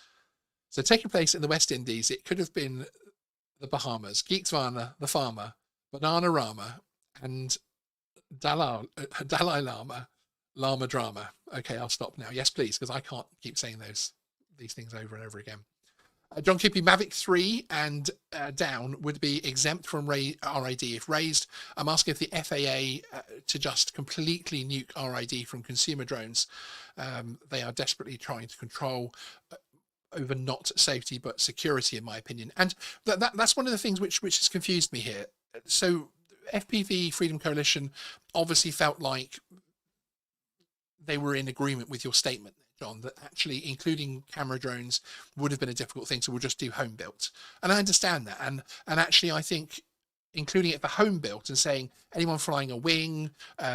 So taking place in the West Indies, it could have been the Bahamas, Geeksvana, the Farmer, Bananarama, and Dalai Lama, Lama Drama. Okay, I'll stop now. Yes, please, because I can't keep saying these things over and over again. John Kippy, Mavic 3 and down would be exempt from RID if raised. I'm asking if the FAA to just completely nuke RID from consumer drones. They are desperately trying to control over not safety but security, in my opinion. And that's one of the things which has confused me here. So FPV Freedom Coalition obviously felt like they were in agreement with your statement, John, that actually including camera drones would have been a difficult thing, so we'll just do home built. And I understand that. And actually, I think including it for home built and saying anyone flying a wing,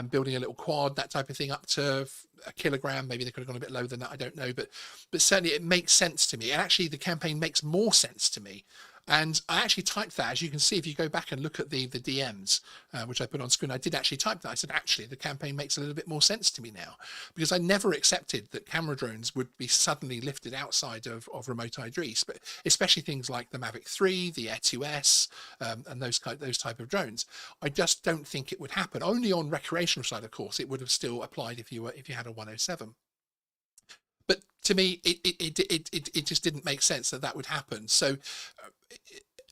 building a little quad, that type of thing, up to a kilogram, maybe they could have gone a bit lower than that, I don't know. But certainly it makes sense to me. And actually, the campaign makes more sense to me. And I actually typed that, as you can see, if you go back and look at the DMs, which I put on screen, I did actually type that. I said, actually, the campaign makes a little bit more sense to me now, because I never accepted that camera drones would be suddenly lifted outside of remote IDRIS, but especially things like the Mavic 3, the Air 2S, and those type of drones. I just don't think it would happen. Only on recreational side, of course, it would have still applied if you had a 107. But to me, it just didn't make sense that would happen. So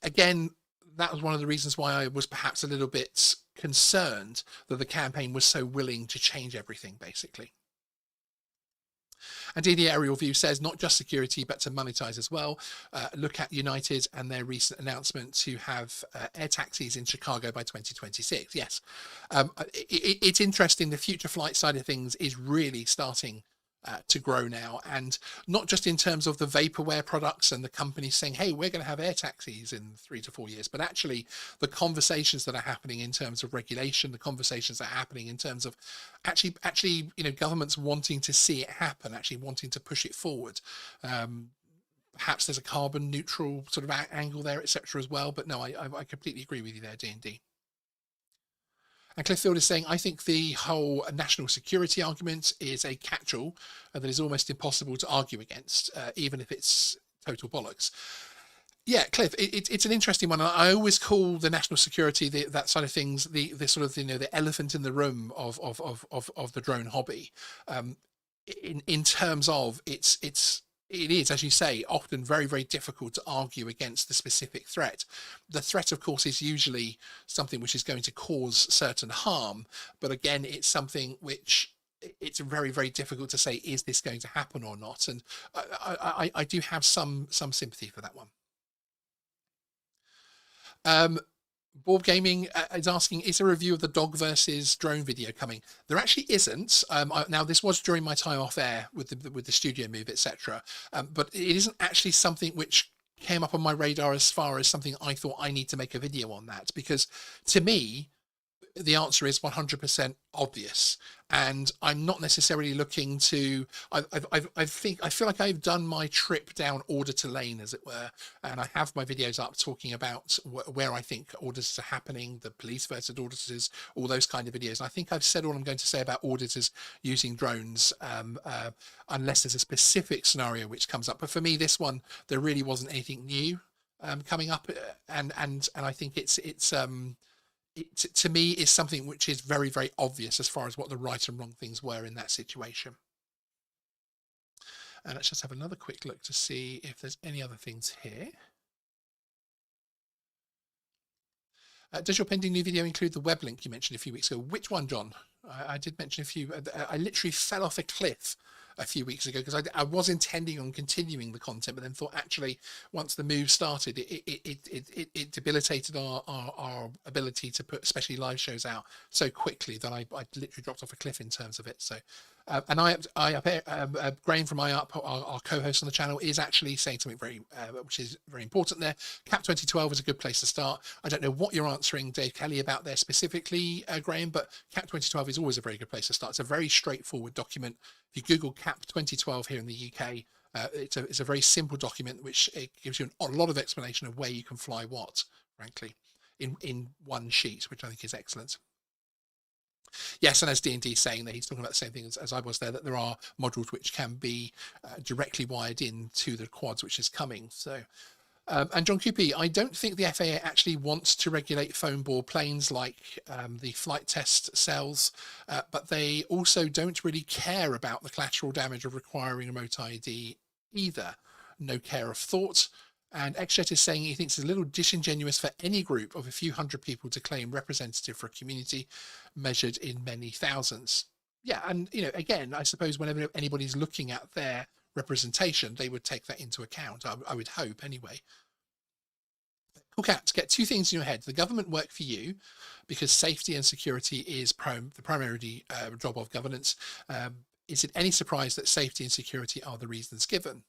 again, that was one of the reasons why I was perhaps a little bit concerned that the campaign was so willing to change everything, basically. And DD Aerial View says not just security, but to monetize as well. Look at United and their recent announcement to have air taxis in Chicago by 2026. Yes, it's interesting. The future flight side of things is really starting to grow now, and not just in terms of the vaporware products and the companies saying, hey, we're going to have air taxis in 3 to 4 years, but actually the conversations that are happening in terms of regulation, the conversations that are happening in terms of actually governments wanting to see it happen, actually wanting to push it forward. Perhaps there's a carbon neutral sort of angle there, etc. as well, but no, I completely agree with you there, D&D. And Clifffield is saying, I think the whole national security argument is a catch-all that is almost impossible to argue against, even if it's total bollocks. Yeah, Cliff, it's an interesting one. I always call the national security, that side of things, the sort of the elephant in the room of the drone hobby. In terms of it is, as you say, often very, very difficult to argue against the specific threat. The threat, of course, is usually something which is going to cause certain harm. But again, it's something which it's very, very difficult to say, is this going to happen or not? And I do have some sympathy for that one. Board Gaming is asking, is there a review of the dog versus drone video coming? There actually isn't. Now, this was during my time off air with the studio move, etc. But it isn't actually something which came up on my radar as far as something I thought I need to make a video on that, because to me, the answer is 100% obvious, and I'm not necessarily looking to. I feel like I've done my trip down auditor lane, as it were, and I have my videos up talking about where I think auditors are happening, the police versus auditors, all those kind of videos. I think I've said all I'm going to say about auditors using drones, unless there's a specific scenario which comes up. But for me, this one, there really wasn't anything new coming up, and I think it to me is something which is very, very obvious as far as what the right and wrong things were in that situation. And let's just have another quick look to see if there's any other things here. Does your pending new video include the web link you mentioned a few weeks ago? Which one, John? I did mention a few. I literally fell off a cliff a few weeks ago because I was intending on continuing the content, but then thought actually once the move started, it debilitated our ability to put especially live shows out so quickly that I literally dropped off a cliff in terms of it. So and Graham from IUP, our co-host on the channel, is actually saying something very which is very important there. CAP 2012 is a good place to start. I don't know what you're answering Dave Kelly about there specifically, Graham, but CAP 2012 is always a very good place to start. It's a very straightforward document. If you Google CAP 2012 here in the UK, it's a very simple document which it gives you a lot of explanation of where you can fly what, frankly, in one sheet, which I think is excellent. Yes, and as D&D saying that he's talking about the same thing as I was there, that there are modules which can be directly wired into the quads, which is coming. So, and John QP, I don't think the FAA actually wants to regulate foam-bore planes like the flight test cells, but they also don't really care about the collateral damage of requiring remote ID either. No care of thought. And XJet is saying he thinks it's a little disingenuous for any group of a few hundred people to claim representative for a community measured in many thousands. Yeah, and again, I suppose whenever anybody's looking at their representation, they would take that into account. I would hope anyway. Cool cat, get two things in your head. The government work for you because safety and security is the primary job of governance. Is it any surprise that safety and security are the reasons given?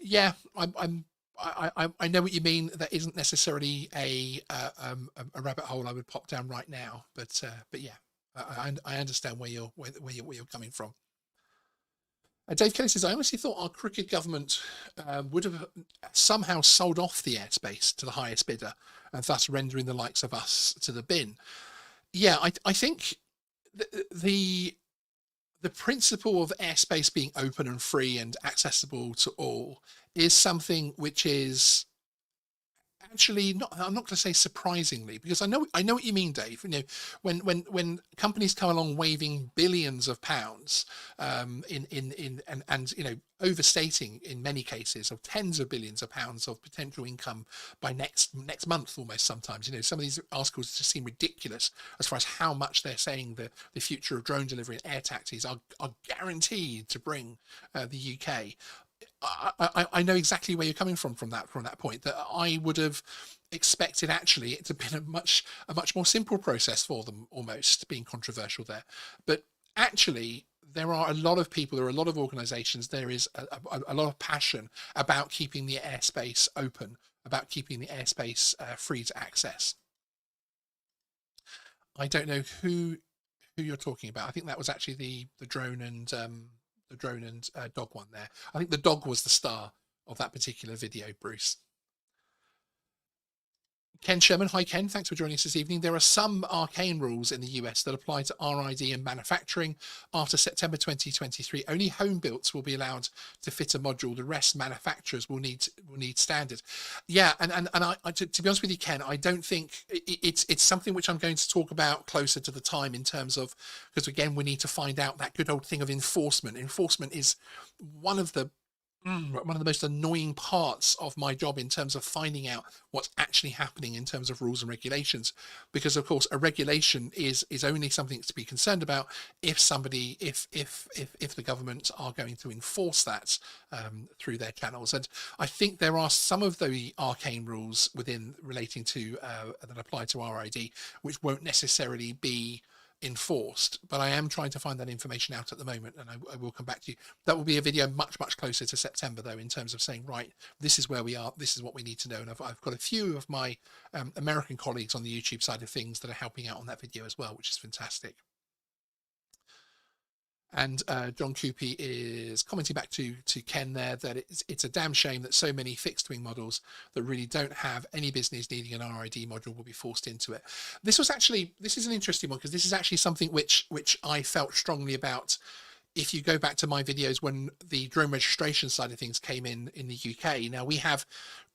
Yeah, I know what you mean. That isn't necessarily a rabbit hole I would pop down right now, but yeah, I understand where you're coming from. Dave Kelly says, I honestly thought our crooked government would have somehow sold off the airspace to the highest bidder and thus rendering the likes of us to the bin. Yeah, I think the principle of airspace being open and free and accessible to all is something which is actually not, I'm not going to say surprisingly, because I know what you mean, Dave. When companies come along waving billions of pounds and overstating in many cases of tens of billions of pounds of potential income by next month almost sometimes. Some of these articles just seem ridiculous as far as how much they're saying the future of drone delivery and air taxis are guaranteed to bring the UK. I know exactly where you're coming from that point, that I would have expected actually it to have been a much more simple process for them, almost being controversial there. But actually, there are a lot of people, there are a lot of organizations, there is a lot of passion about keeping the airspace open, about keeping the airspace free to access. I don't know who you're talking about. I think that was actually the drone and dog one there. I think the dog was the star of that particular video, Bruce. Ken Sherman, hi Ken, thanks for joining us this evening. There are some arcane rules in the US that apply to RID and manufacturing. After September 2023, only home builds will be allowed to fit a module. The rest manufacturers will need standard. Yeah, and I to be honest with you, Ken, I don't think it's something which I'm going to talk about closer to the time in terms of, because again, we need to find out that good old thing of enforcement. Enforcement is one of the most annoying parts of my job in terms of finding out what's actually happening in terms of rules and regulations, because of course a regulation is only something to be concerned about if the government are going to enforce that through their channels. And I think there are some of the arcane rules within relating to that apply to RID which won't necessarily be enforced, but I am trying to find that information out at the moment, and I will come back to you. That will be a video much closer to September though, in terms of saying, right, this is where we are, this is what we need to know. And I've got a few of my American colleagues on the YouTube side of things that are helping out on that video as well, which is fantastic. And John Coopy is commenting back to Ken there that it's a damn shame that so many fixed wing models that really don't have any business needing an RID module will be forced into it. This is an interesting one, because this is actually something which I felt strongly about. If you go back to my videos when the drone registration side of things came in the UK, now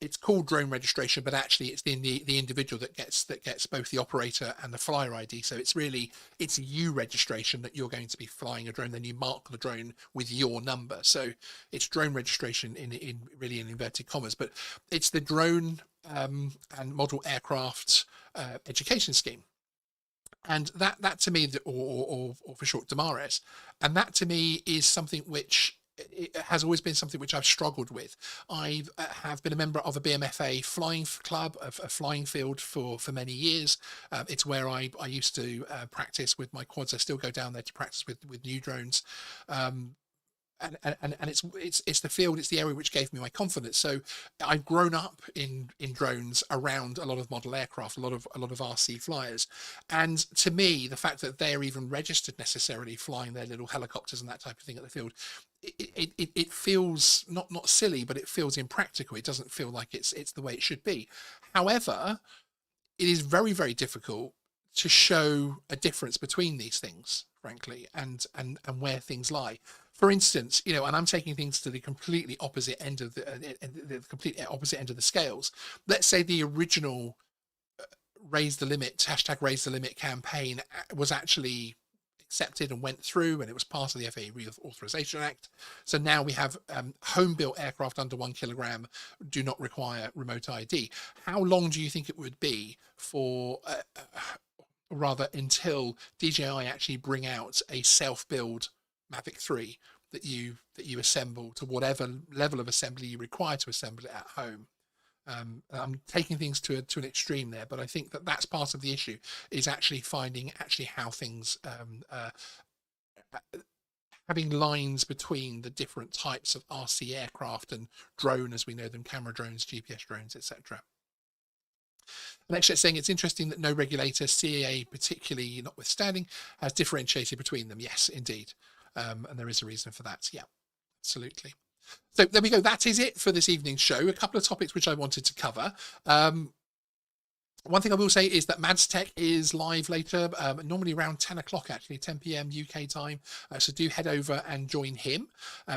it's called drone registration, but actually it's the individual that gets both the operator and the flyer ID. So it's you registration that you're going to be flying a drone, then you mark the drone with your number. So it's drone registration in really in inverted commas, but it's the drone and model aircraft education scheme. And that to me, or for short, DMARES, and that to me is something which it has always been something which I've struggled with. I have been a member of a BMFA flying club, a flying field for many years. It's where I used to practice with my quads. I still go down there to practice with new drones. And it's the field, it's the area which gave me my confidence. So I've grown up in drones around a lot of model aircraft, a lot of RC flyers, and to me the fact that they're even registered necessarily flying their little helicopters and that type of thing at the field, it feels not silly, but it feels impractical. It doesn't feel like it's the way it should be. However, it is very difficult to show a difference between these things, frankly, and where things lie. For instance, you know, and I'm taking things to the completely opposite end of the complete opposite end of the scales. Let's say the original raise the limit hashtag raise the limit campaign was actually accepted and went through, and it was part of the FAA Reauthorization Act. So now we have home-built aircraft under 1 kilogram do not require remote ID. How long do you think it would be for, rather, until DJI actually bring out a self-build Mavic 3 that you assemble to whatever level of assembly you require to assemble it at home? I'm taking things to an extreme there, but I think that that's part of the issue, is actually finding how things having lines between the different types of RC aircraft and drone as we know them, camera drones, GPS drones, etc. Next, it's saying it's interesting that no regulator, CAA particularly notwithstanding, has differentiated between them. Yes, indeed. And there is a reason for that. Yeah, absolutely. So there we go. That is it for this evening's show. A couple of topics which I wanted to cover. One thing I will say is that Mads Tech is live later, normally around 10 o'clock, actually, 10 p.m. UK time. So do head over and join him.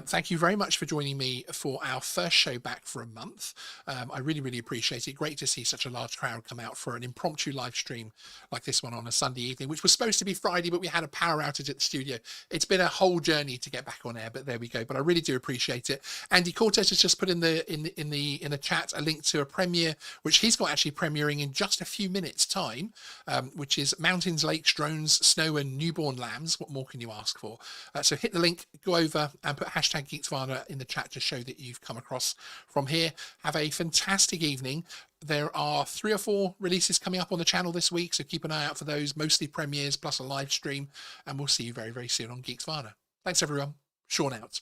Thank you very much for joining me for our first show back for a month. I really, really appreciate it. Great to see such a large crowd come out for an impromptu live stream like this one on a Sunday evening, which was supposed to be Friday, but we had a power outage at the studio. It's been a whole journey to get back on air, but there we go. But I really do appreciate it. Andy Cortez has just put in the chat a link to a premiere, which he's got actually premiering in just a few minutes time, which is Mountains, Lakes, Drones, Snow and Newborn Lambs. What more can you ask for? So hit the link, go over and put hashtag Geeksvana in the chat to show that you've come across from here. Have a fantastic evening. There are 3 or 4 releases coming up on the channel this week, so keep an eye out for those, mostly premieres plus a live stream, and we'll see you very, very soon on Geeksvana. Thanks everyone. Sean out.